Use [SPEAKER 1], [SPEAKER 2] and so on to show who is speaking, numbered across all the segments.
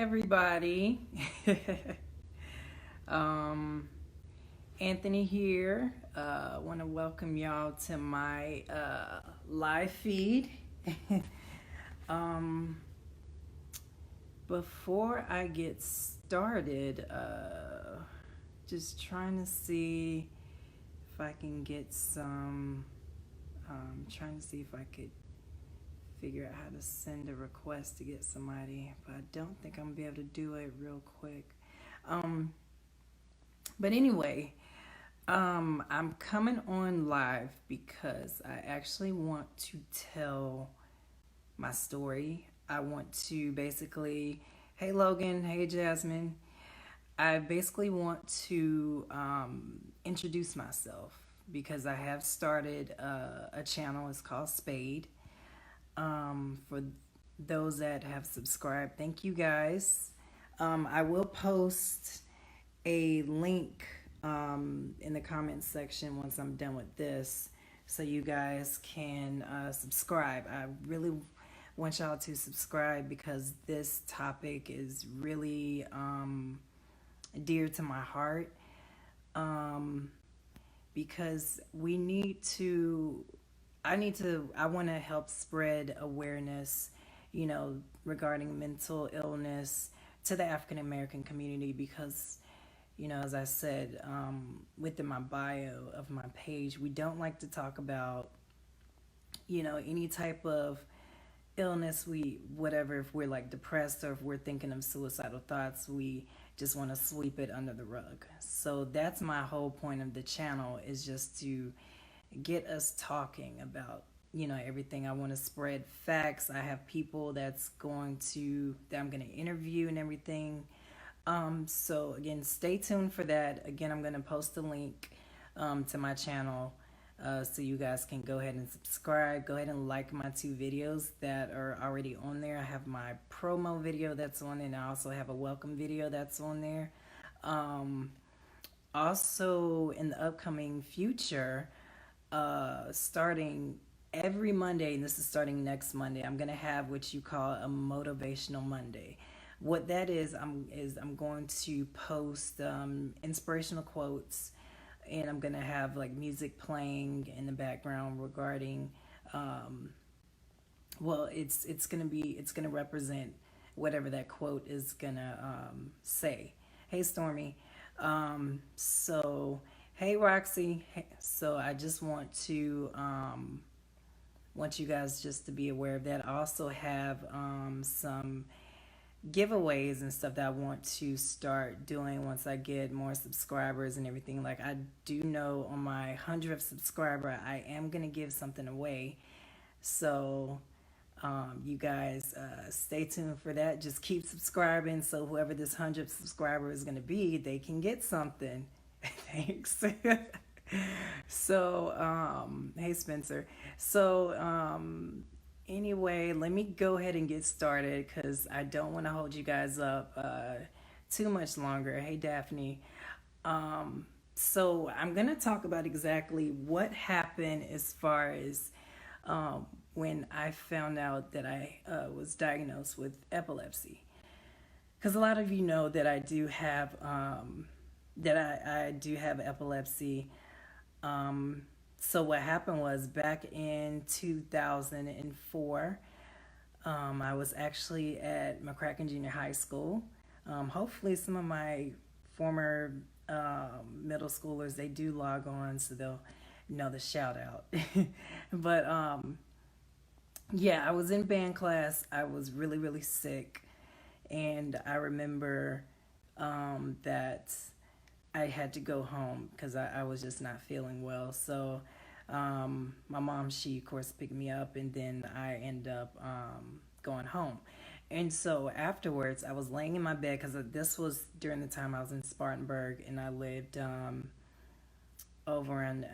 [SPEAKER 1] everybody. um, Anthony here. I want to welcome y'all to my live feed. um, Before I get started, just trying to see if I can get some. Trying to see if I could figure out how to send a request to get somebody, but I don't think I'm gonna be able to do it real quick. Um, but anyway, I'm coming on live because I actually want to tell my story. I want to basically, hey Logan, hey Jasmine. I basically want to introduce myself because I have started a channel. It's called Spade. For those that have subscribed, thank you guys. I will post a link in the comments section once I'm done with this so you guys can subscribe. I really want y'all to subscribe because this topic is really dear to my heart, um, because I want to help spread awareness, regarding mental illness to the African American community because, as I said, within my bio of my page, we don't like to talk about, any type of illness. Whatever, if we're like depressed or if we're thinking of suicidal thoughts, we just want to sweep it under the rug. So that's my whole point of the channel, is just to get us talking about, everything. I want to spread facts. I have people that I'm going to interview and everything. So again, stay tuned for that. Again, I'm going to post a link to my channel, so you guys can go ahead and subscribe. Go ahead and like my two videos that are already on there. I have my promo video that's on, and I also have a welcome video that's on there. Um, Also, in the upcoming future, starting every Monday, and this is starting next Monday, I'm gonna have what you call a motivational Monday. What that is I'm going to post inspirational quotes, and I'm gonna have like music playing in the background regarding, um, well, it's gonna represent whatever that quote is gonna say. Hey, Stormy. So hey, Roxy. So I just want you guys just to be aware of that. I also have some giveaways and stuff that I want to start doing once I get more subscribers and everything. Like, I do know on my 100th subscriber, I am gonna give something away. So you guys, stay tuned for that. Just keep subscribing so whoever this 100th subscriber is gonna be, they can get something. Thanks. So, hey Spencer. So, anyway, let me go ahead and get started because I don't want to hold you guys up too much longer. Hey Daphne. So I'm gonna talk about exactly what happened as far as when I found out that I was diagnosed with epilepsy. Because a lot of you know that I do have epilepsy. So what happened was back in 2004, I was actually at McCracken Junior High School. Hopefully, some of my former middle schoolers, they do log on, so they'll know the shout out. But yeah, I was in band class. I was really, really sick, and I remember that I had to go home because I was just not feeling well. So my mom, she of course picked me up, and then I end up going home. And so afterwards, I was laying in my bed because this was during the time I was in Spartanburg, and I lived over in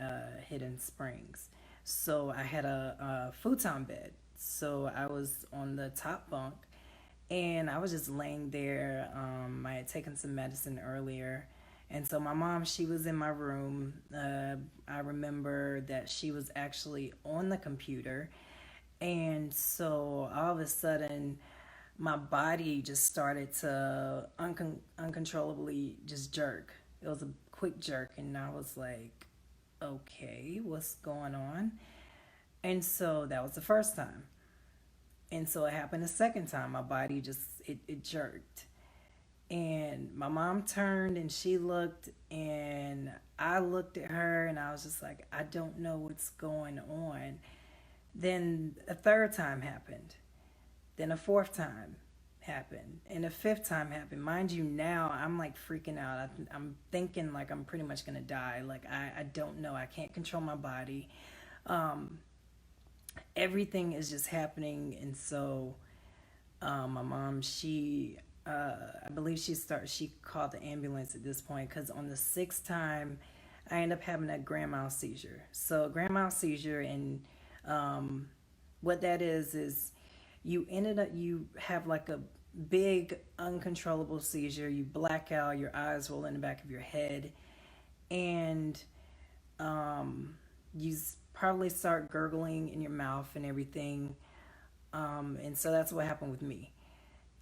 [SPEAKER 1] Hidden Springs. So I had a futon bed. So I was on the top bunk, and I was just laying there. I had taken some medicine earlier. And so my mom, she was in my room. I remember that she was actually on the computer. And so all of a sudden, my body just started to uncontrollably just jerk. It was a quick jerk, and I was like, okay, what's going on? And so that was the first time. And so it happened a second time. My body just, it jerked. And my mom turned and she looked, and I looked at her, and I was just like, I don't know what's going on. Then a third time happened. Then a fourth time happened. And a fifth time happened. Mind you, now I'm like freaking out. I'm thinking like I'm pretty much going to die. Like, I don't know. I can't control my body. Um, Everything is just happening. And so my mom, I believe she called the ambulance at this point, because on the sixth time, I ended up having a grand mal seizure. So a grand mal seizure, and um, what that is you have like a big uncontrollable seizure. You black out, your eyes roll in the back of your head, and um, probably start gurgling in your mouth and everything. And so that's what happened with me.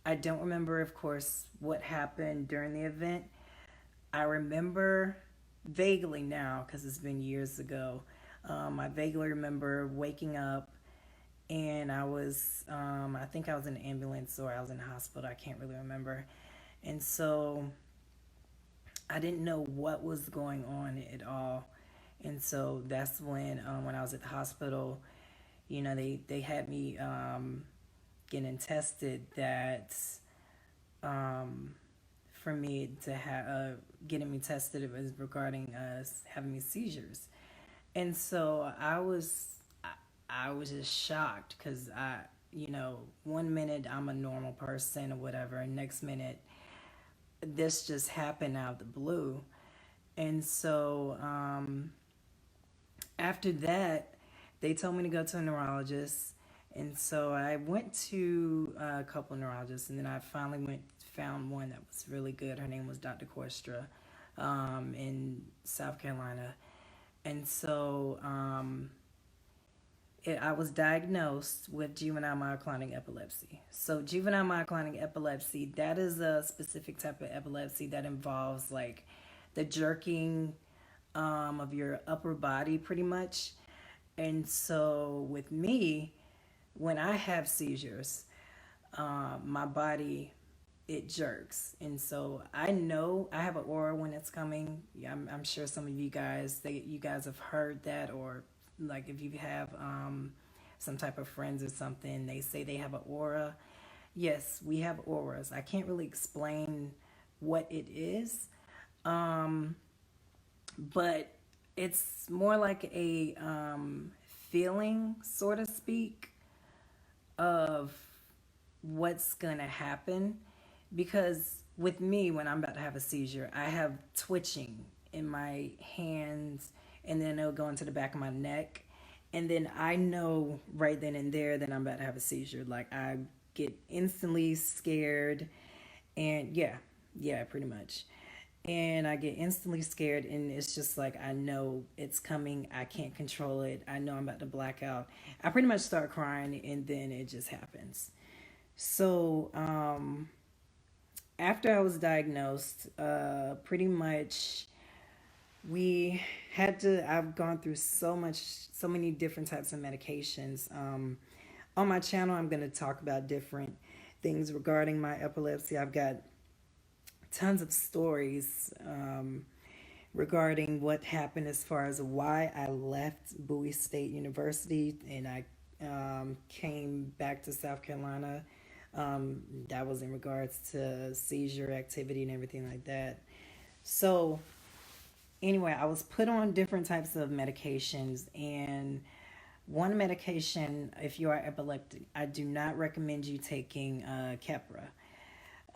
[SPEAKER 1] I don't remember, of course, what happened during the event. I remember vaguely now, because it's been years ago. I vaguely remember waking up, and I think I was in an ambulance or I was in a hospital. I can't really remember. And so I didn't know what was going on at all. And so that's when I was at the hospital, they had me getting tested, that um, for me to have getting me tested, it was regarding having me seizures. And so I was just shocked, because one minute I'm a normal person or whatever, and next minute this just happened out of the blue. And so after that, they told me to go to a neurologist. And so I went to a couple of neurologists, and then I finally found one that was really good. Her name was Dr. Korstra, in South Carolina. And so I was diagnosed with juvenile myoclonic epilepsy. So juvenile myoclonic epilepsy, that is a specific type of epilepsy that involves like the jerking of your upper body, pretty much. And so with me, when I have seizures, my body, it jerks. And so I know I have an aura when it's coming. Yeah, I'm sure some of you guys have heard that, or like if you have some type of friends or something, they say they have an aura. Yes, we have auras. I can't really explain what it is, um, but it's more like a feeling, so to speak, of what's going to happen. Because with me, when I'm about to have a seizure, I have twitching in my hands, and then it'll go into the back of my neck. And then I know right then and there that I'm about to have a seizure. Like, I get instantly scared. And yeah, pretty much. And I get instantly scared, and it's just like I know it's coming. I can't control it. I know I'm about to black out. I pretty much start crying, and then it just happens. So after I was diagnosed, pretty much we had to. I've gone through so many different types of medications. On my channel, I'm going to talk about different things regarding my epilepsy. I've got tons of stories regarding what happened, as far as why I left Bowie State University and I came back to South Carolina. That was in regards to seizure activity and everything like that. So anyway, I was put on different types of medications, and one medication, if you are epileptic, I do not recommend you taking Keppra.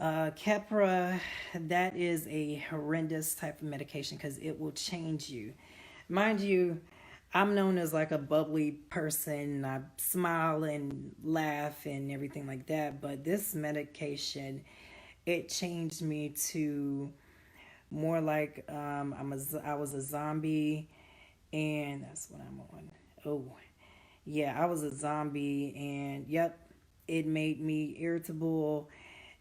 [SPEAKER 1] Keppra, that is a horrendous type of medication, because it will change you. Mind you, I'm known as like a bubbly person. I smile and laugh and everything like that. But this medication, it changed me to more like I was a zombie, and that's what I'm on. Oh, yeah, I was a zombie, and yep, it made me irritable,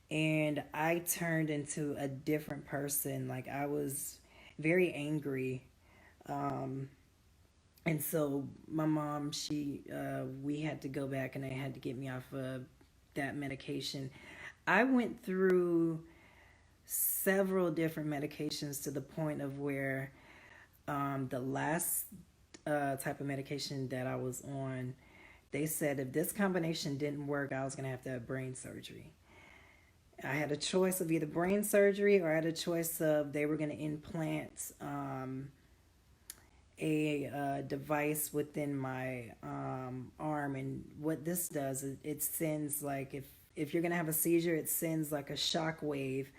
[SPEAKER 1] and I turned into a different person. Like, I was very angry. Um, and so my mom, we had to go back and they had to get me off of that medication. I went through several different medications to the point of where the last type of medication that I was on, they said if this combination didn't work, I was going to have brain surgery. I had a choice of either brain surgery, or I had a choice of they were going to implant a device within my arm. And what this does is it sends, like, if you're going to have a seizure, it sends like a shock wave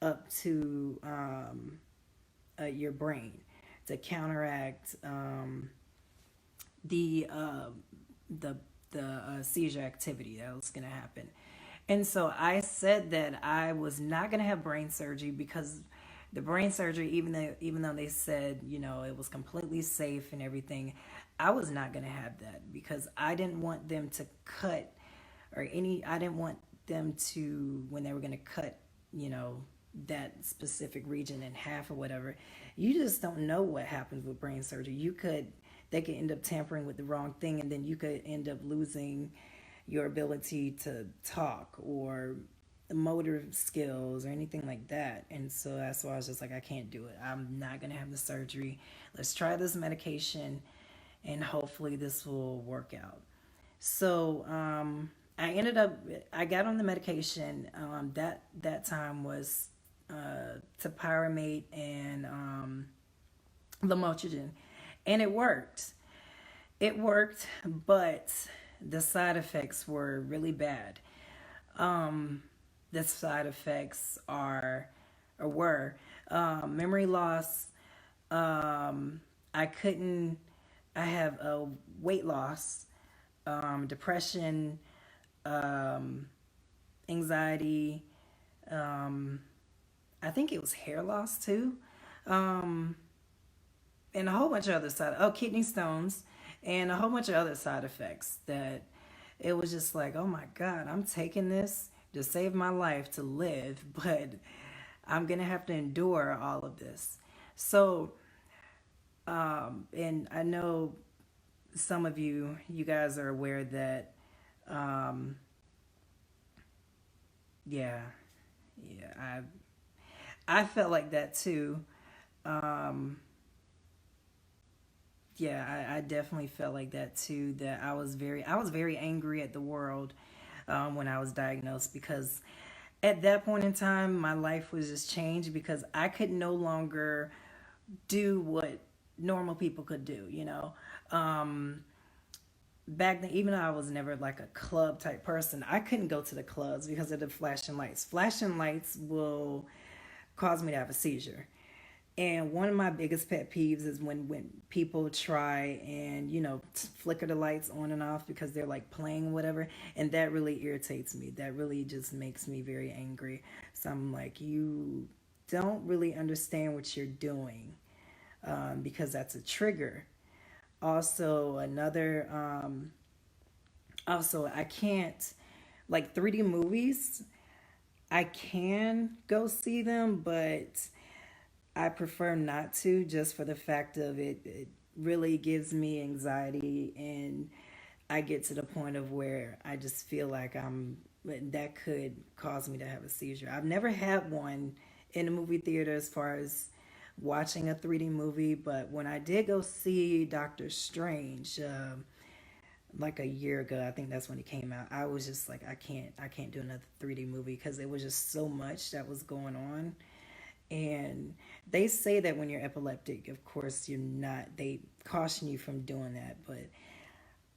[SPEAKER 1] up to your brain to counteract the seizure activity that was going to happen. And so I said that I was not going to have brain surgery, because the brain surgery, even though they said, it was completely safe and everything, I was not going to have that, because I didn't want them to cut, I didn't want them to, when they were going to cut, that specific region in half or whatever. You just don't know what happens with brain surgery. They could end up tampering with the wrong thing, and then you could end up losing your ability to talk or motor skills or anything like that. And so that's why I was just like, I can't do it. I'm not going to have the surgery. Let's try this medication and hopefully this will work out. So I got on the medication. That time was topiramate and lamotrigine. And it worked. It worked, but the side effects were really bad. The side effects were memory loss. I have a weight loss, depression, anxiety. I think it was hair loss too. And a whole bunch of other kidney stones, and a whole bunch of other side effects that it was just like, oh my God, I'm taking this to save my life, to live, but I'm going to have to endure all of this. So, and I know some of you guys are aware that, yeah, I felt like that too. Um, yeah, I definitely felt like that too. That I was very angry at the world when I was diagnosed, because at that point in time, my life was just changed, because I could no longer do what normal people could do. Um, Back then, even though I was never like a club type person, I couldn't go to the clubs because of the flashing lights. Flashing lights will cause me to have a seizure. And one of my biggest pet peeves is when people try and, flicker the lights on and off because they're like playing whatever. And that really irritates me. That really just makes me very angry. So I'm like, you don't really understand what you're doing, because that's a trigger. Also, I can't, like, 3D movies, I can go see them, but I prefer not to, just for the fact of it really gives me anxiety, and I get to the point of where I just feel like that could cause me to have a seizure. I've never had one in a movie theater as far as watching a 3D movie, but when I did go see Doctor Strange, like a year ago, I think that's when it came out, I was just like, I can't do another 3D movie, because it was just so much that was going on. And they say that when you're epileptic, of course, they caution you from doing that. But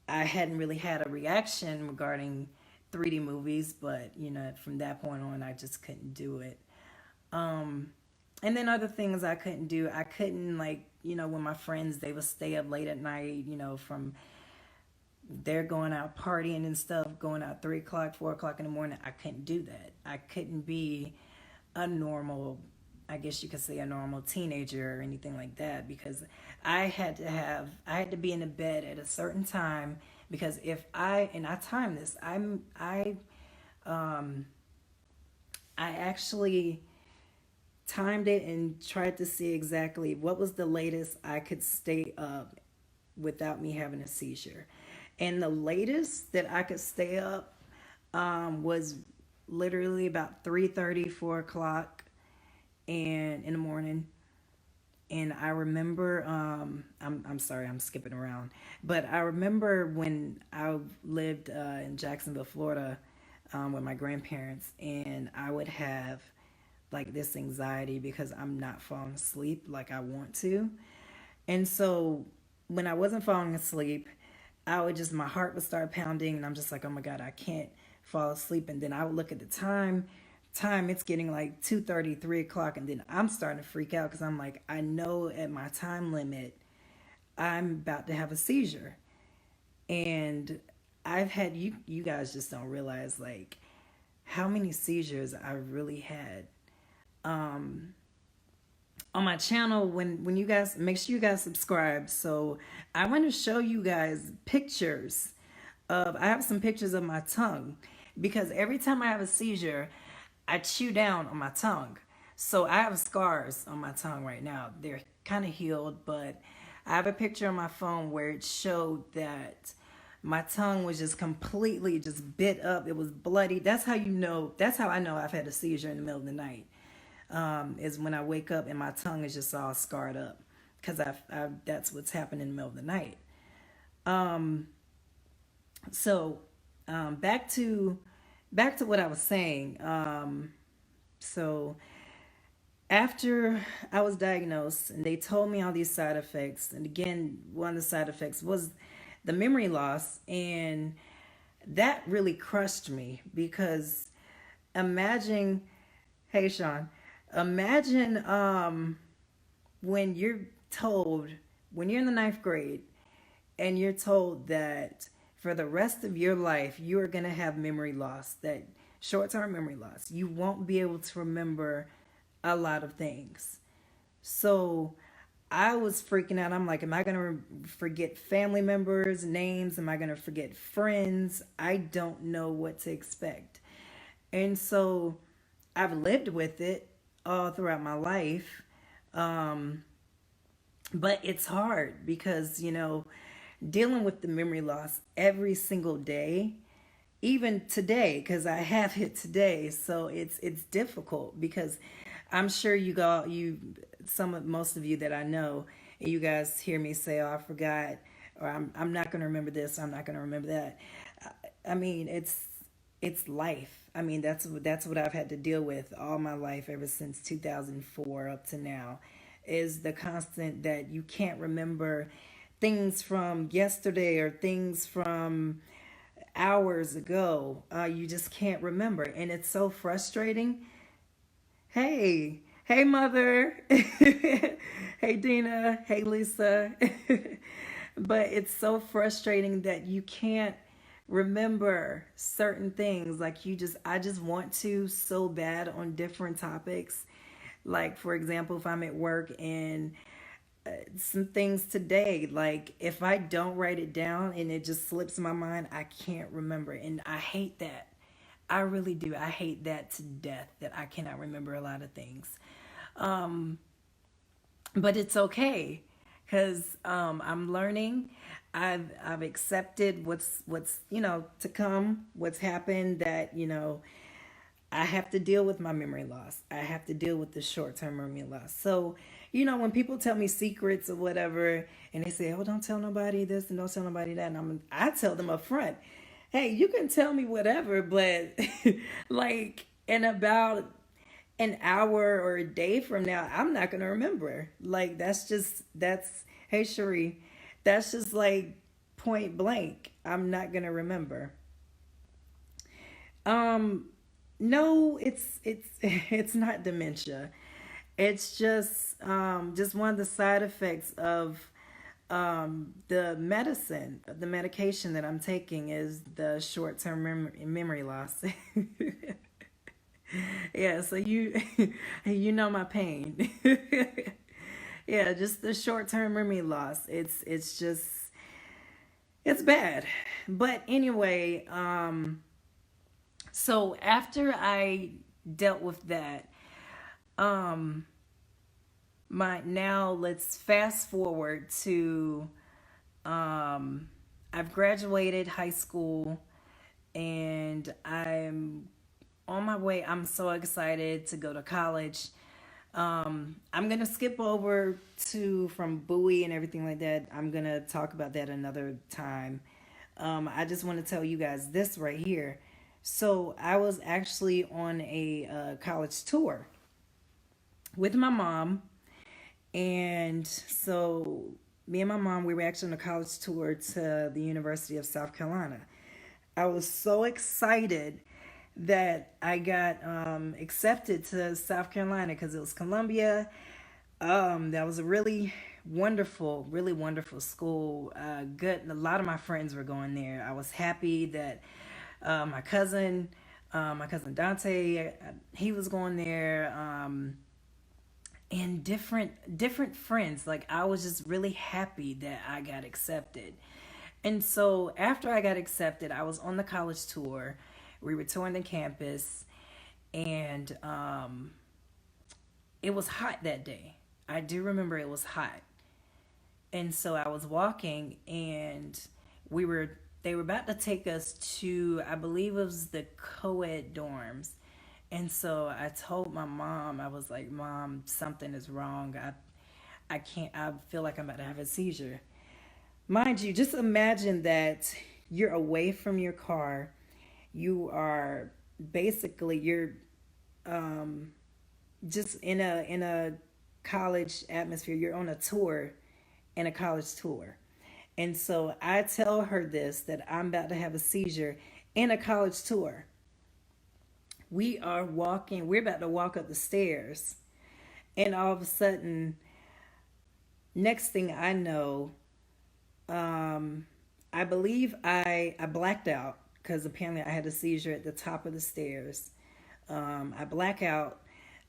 [SPEAKER 1] I hadn't really had a reaction regarding 3D movies, but, from that point on, I just couldn't do it. And then other things I couldn't do. I couldn't, like, when my friends, they would stay up late at night, from they're going out partying and stuff, going out 3 o'clock, 4 o'clock in the morning. I couldn't do that. I couldn't be a normal, I guess you could say, a normal teenager or anything like that, because I had to be in the bed at a certain time Because if I time this, um, I actually timed it and tried to see exactly what was the latest I could stay up without me having a seizure. And the latest that I could stay up was literally about 3:30, 4 o'clock, and in the morning. And I remember, I'm sorry, I'm skipping around, but I remember when I lived in Jacksonville, Florida, with my grandparents, and I would have like this anxiety because I'm not falling asleep like I want to. And so when I wasn't falling asleep, my heart would start pounding, and I'm just like, oh my God, I can't fall asleep. And then I would look at the time, it's getting like 2:30, 3 o'clock, and then I'm starting to freak out because I'm like, I know at my time limit, I'm about to have a seizure. And I've had, you guys just don't realize like how many seizures I really had. Um, on my channel, when you guys, make sure you guys subscribe. So I want to show you guys pictures I have some pictures of my tongue, because every time I have a seizure, I chew down on my tongue. So I have scars on my tongue right now. They're kind of healed, but I have a picture on my phone where it showed that my tongue was just completely just bit up. It was bloody. That's how you know. That's how I know I've had a seizure in the middle of the night. Is when I wake up and my tongue is just all scarred up, because that's what's happening in the middle of the night. Um, so back to what I was saying. So after I was diagnosed and they told me all these side effects, and again, one of the side effects was the memory loss, and that really crushed me because imagine, hey Sean, imagine when you're told, when you're in the ninth grade and you're told that for the rest of your life you are going to have memory loss, that short-term memory loss, you won't be able to remember a lot of things. So I was freaking out. I'm like, am I going to forget family members names? Am I going to forget friends? I don't know what to expect. And so I've lived with it all throughout my life. um, but it's hard because, dealing with the memory loss every single day, even today, because I have it today. So it's difficult because I'm sure most of you that I know, and you guys hear me say, "Oh, I forgot," or I'm not going to remember this, I'm not going to remember that. I mean, it's life. I mean, that's what I've had to deal with all my life ever since 2004 up to now, is the constant that you can't remember things from yesterday or things from hours ago. You just can't remember, and it's so frustrating. Hey, mother. Hey, Dina. Hey, Lisa. But it's so frustrating that you can't remember certain things. Like I just want to so bad on different topics. Like, for example, if I'm at work and some things today, like if I don't write it down and it just slips my mind, I can't remember. And I hate that. I really do. I hate that to death, that I cannot remember a lot of things. Um, but it's okay because I'm learning. I've accepted what's to come, what's happened. That I have to deal with my memory loss. I have to deal with the short term memory loss. So when people tell me secrets or whatever, and they say, "Oh, don't tell nobody this and don't tell nobody that," and I tell them up front, "Hey, you can tell me whatever, but like in about an hour or a day from now, I'm not gonna remember." Like that's hey Cherie, that's just like point blank. I'm not gonna remember. Um, no, it's it's not dementia. It's just one of the side effects of the medication that I'm taking is the short term memory loss. Yeah, so you know my pain. Yeah, just the short term memory loss. It's bad. but anyway, so after I dealt with that, um, now let's fast forward to um, I've graduated high school and I'm on my way. I'm so excited to go to college. I'm gonna skip over to from Bowie and everything like that. I'm gonna talk about that another time. I just want to tell you guys this right here. So I was actually on a college tour with my mom, and so me and my mom, we were actually on a college tour to the University of South Carolina. I was so excited that I got accepted to South Carolina because it was Columbia. That was a really wonderful school. Good. A lot of my friends were going there. I was happy that my cousin Dante, he was going there. And different friends. Like I was just really happy that I got accepted. And so after I got accepted, I was on the college tour. We were touring the campus, and it was hot that day. I do remember it was hot. And so I was walking, and we were they were about to take us to, I believe it was the co-ed dorms. And so I told my mom, I was like, Mom, something is wrong. I can't, I feel like I'm about to have a seizure. Mind you, just imagine that you're away from your car. You are basically, you're um, just in a college atmosphere. You're on a tour, in a college tour. And so I tell her this, that I'm about to have a seizure in a college tour. We're about to walk up the stairs. And all of a sudden, next thing I know, um, I believe I blacked out because apparently I had a seizure at the top of the stairs. I black out.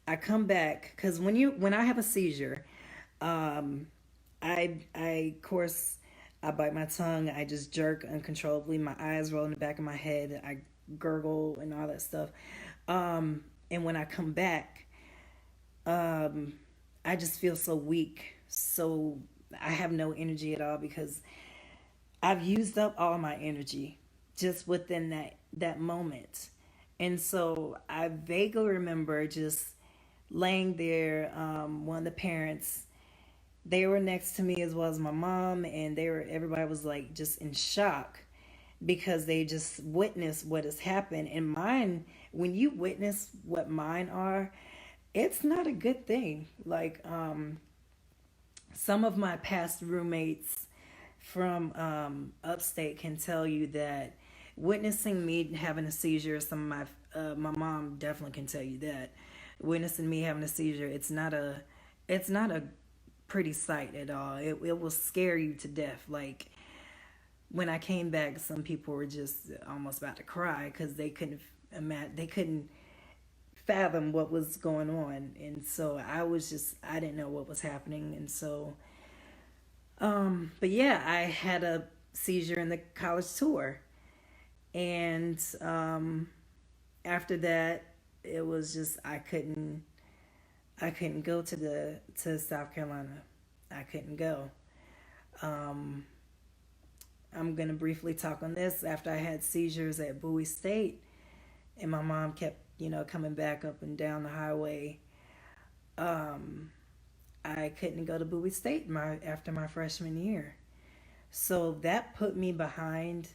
[SPEAKER 1] I come back because when I have a seizure, um, I of course I bite my tongue. I just jerk uncontrollably. My eyes roll in the back of my head. I gurgle and all that stuff. And when I come back, um, I just feel so weak. So I have no energy at all because I've used up all my energy just within that moment. And so I vaguely remember just laying there. One of the parents, they were next to me as well as my mom, and everybody was like just in shock because they just witnessed what has happened. And mine, when you witness what mine are, it's not a good thing. Like some of my past roommates from upstate can tell you that witnessing me having a seizure, my mom definitely can tell you that witnessing me having a seizure, it's not a pretty sight at all. It will scare you to death. Like when I came back, some people were just almost about to cry because they couldn't fathom what was going on, and so I didn't know what was happening, and so but yeah, I had a seizure in the college tour, and after that, it was just I couldn't go to South Carolina. I couldn't go. Um, I'm gonna briefly talk on this. After I had seizures at Bowie State, and my mom kept coming back up and down the highway. Um, I couldn't go to Bowie State after my freshman year, so that put me behind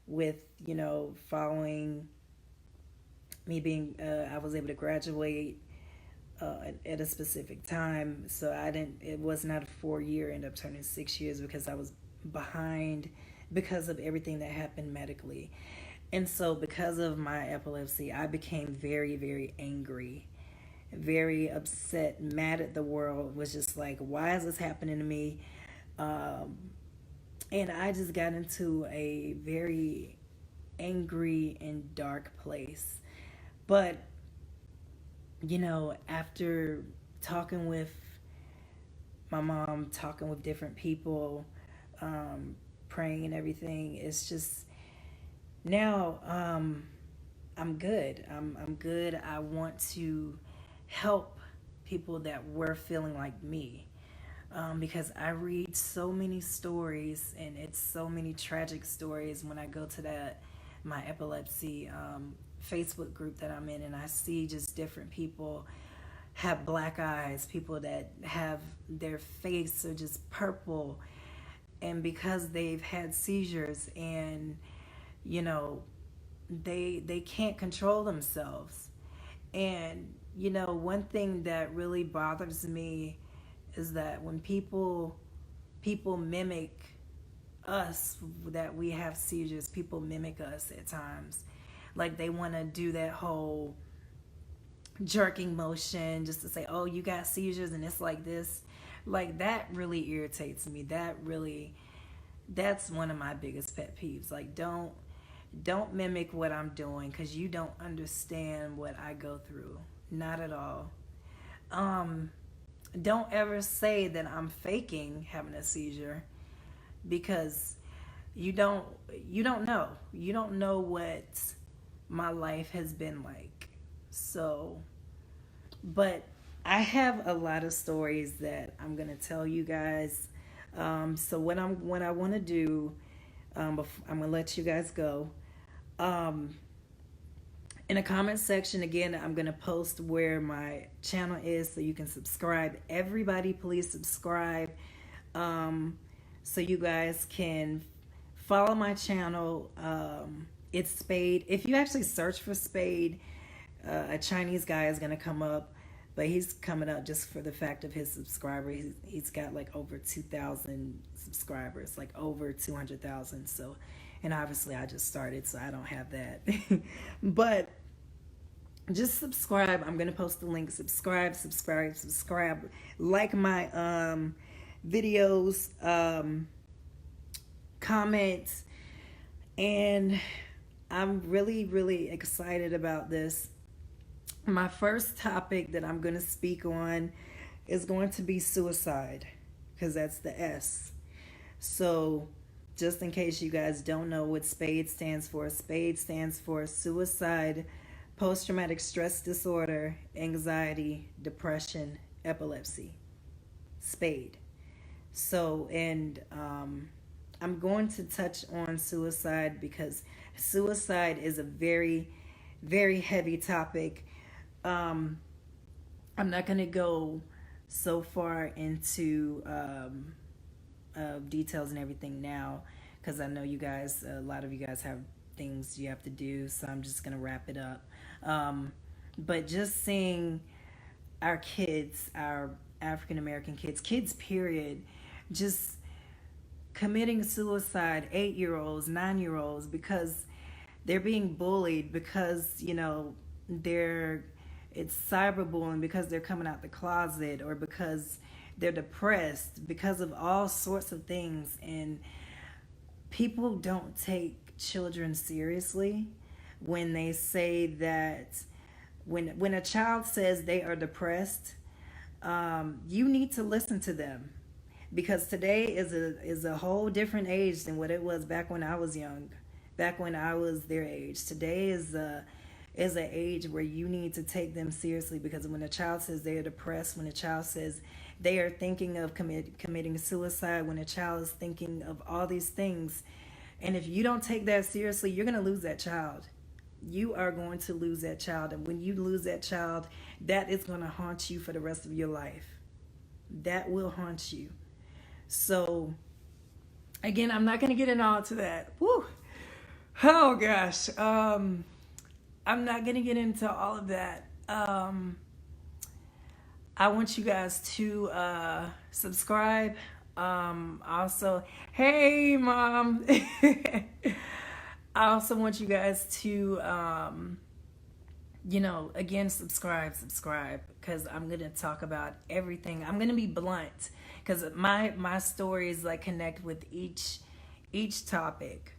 [SPEAKER 1] with following me being. I was able to graduate at a specific time, so I didn't. It was not a 4 year; ended up turning 6 years because I was behind because of everything that happened medically. And so, because of my epilepsy, I became very, very angry, very upset, mad at the world. Was just like, why is this happening to me? Um, and I just got into a very angry and dark place. But, after talking with my mom, talking with different people, praying and everything, it's just Now, I'm good. I'm good. I want to help people that were feeling like me. Because I read so many stories, and it's so many tragic stories when I go to that my epilepsy Facebook group that I'm in, and I see just different people have black eyes, people that have their face are just purple, and because they've had seizures, and you know they can't control themselves. And one thing that really bothers me is that when people mimic us, that we have seizures, people mimic us at times. Like they want to do that whole jerking motion just to say, "Oh, you got seizures and it's like this." Like that really irritates me. That's one of my biggest pet peeves. Like don't mimic what I'm doing, cuz you don't understand what I go through. Not at all. Um don't ever say that I'm faking having a seizure, because you don't you don't know. You don't know what my life has been like. So, but I have a lot of stories that I'm gonna tell you guys. So what I want to do, I'm gonna let you guys go. Um, in the comment section again, I'm gonna post where my channel is so you can subscribe. Everybody, please subscribe, so you guys can follow my channel. It's Spade. If you actually search for Spade, a Chinese guy is gonna come up, but he's coming up just for the fact of his subscriber. He's got like over 2,000 subscribers, like over 200,000. So, and obviously I just started, so I don't have that. But just subscribe. I'm gonna post the link. Subscribe. Like my videos, comment, and I'm really, really excited about this. My first topic that I'm going to speak on is going to be suicide, because that's the S. So, just in case you guys don't know what SPADE stands for, SPADE stands for suicide, post traumatic stress disorder, anxiety, depression, epilepsy. SPADE. So, and I'm going to touch on suicide because suicide is a very, very heavy topic. I'm not going to go so far into details and everything now, because I know you guys, a lot of you guys have things you have to do, so I'm just going to wrap it up. But just seeing our kids, our African American kids period, just committing suicide, 8-year-olds, 9-year-olds, because they're being bullied, because it's cyberbullying, because they're coming out the closet, or because they're depressed, because of all sorts of things. And people don't take children seriously when they say that when a child says they are depressed, you need to listen to them, because today is a whole different age than what it was back when I was young, back when I was their age. Today is an age where you need to take them seriously, because when a child says they are depressed, when a child says they are thinking of committing suicide, when a child is thinking of all these things, and if you don't take that seriously, you're going to lose that child. You are going to lose that child, and when you lose that child, that is going to haunt you for the rest of your life. That will haunt you. So, again, I'm not going to get into all to that. Woo! Oh gosh. I'm not going to get into all of that. I want you guys to subscribe. Also, hey, Mom. I also want you guys to, again, subscribe, because I'm going to talk about everything. I'm going to be blunt, because my stories like connect with each topic.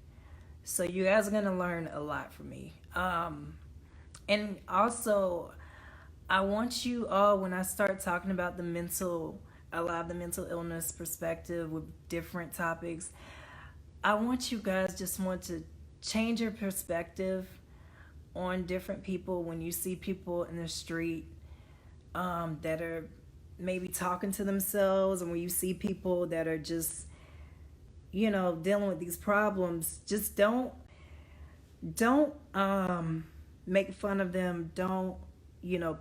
[SPEAKER 1] So you guys are going to learn a lot from me. And also, I want you all, when I start talking about the mental illness perspective with different topics, I want you guys just want to change your perspective on different people when you see people in the street that are maybe talking to themselves, and when you see people that are just, dealing with these problems. Just don't make fun of them. Don't,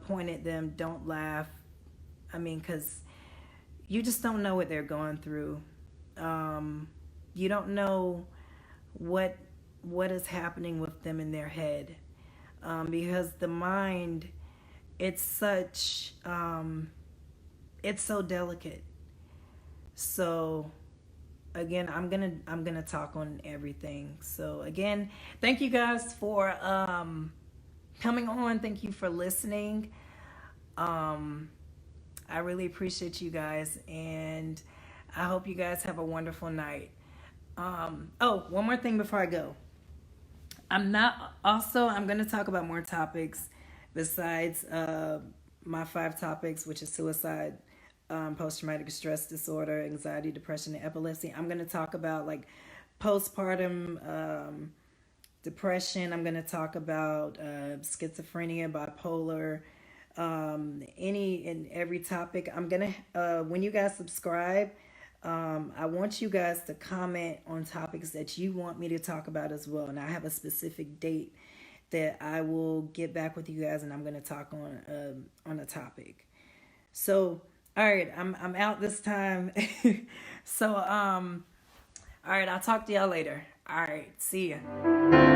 [SPEAKER 1] point at them. Don't laugh. I mean, because you just don't know what they're going through. You don't know what is happening with them in their head, because the mind, it's so delicate. So again, I'm gonna talk on everything. So again, thank you guys for coming on. Thank you for listening. I really appreciate you guys, and I hope you guys have a wonderful night. Oh, one more thing before I go. I'm going to talk about more topics besides my 5 topics, which is suicide, post-traumatic stress disorder, anxiety, depression, and epilepsy. I'm going to talk about like postpartum depression. I'm going to talk about schizophrenia, bipolar, any and every topic. I'm going to, when you guys subscribe, I want you guys to comment on topics that you want me to talk about as well. And I have a specific date that I will get back with you guys, and I'm going to talk on a topic. So, all right, I'm out this time. So, all right, I'll talk to y'all later. All right, see ya.